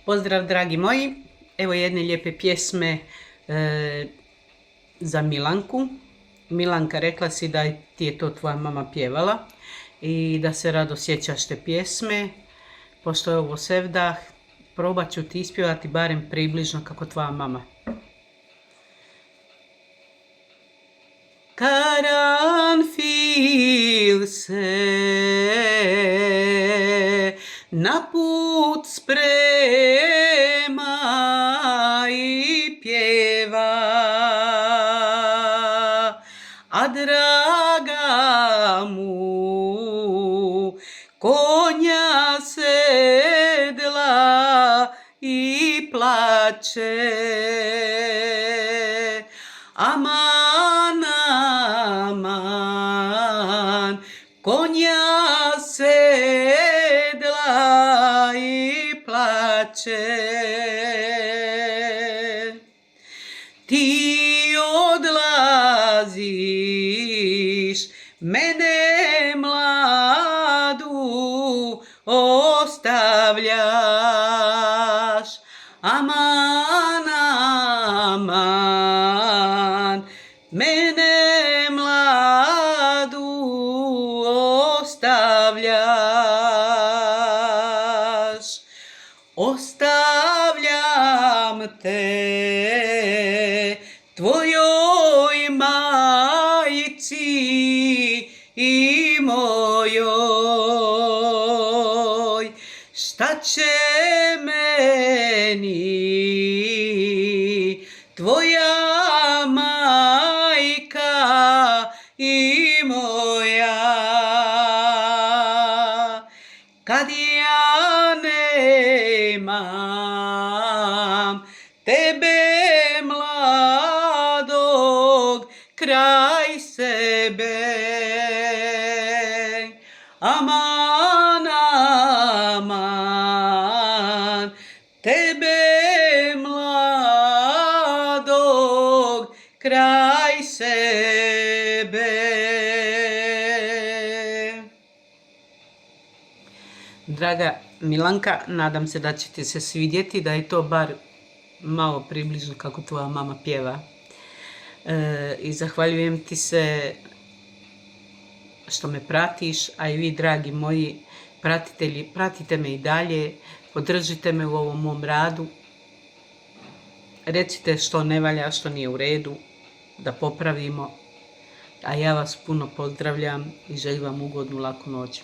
Pozdrav dragi moji, evo jedne lijepe pjesme za Milanku. Milanka, rekla si da ti je to tvoja mama pjevala i da se rado sjećaš te pjesme. Pošto je ovo sevdah, probat ću ti ispjevati barem približno kako tvoja mama. Karanfil se na put sprema i pjeva, a draga mu konja sedla i plače. Aman, aman, konja sedla i plače. Ti odlaziš, mene mladu ostavljaš. Aman, aman, mene mladu ostavljaš. Ostavljam te tvojoj majci i mojoj. Šta će meni tvoja majka i moja, kad ja nemam tebe mladog kraj sebe. Aman, aman, tebe mladog kraj sebe. Draga Milanka, nadam se da će ti se svidjeti, da je to bar malo približno kako tvoja mama pjeva. I zahvaljujem ti se što me pratiš, a i vi dragi moji pratitelji, pratite me i dalje, podržite me u ovom mom radu, recite što ne valja, što nije u redu, da popravimo, a ja vas puno pozdravljam i želim vam ugodnu laku noć.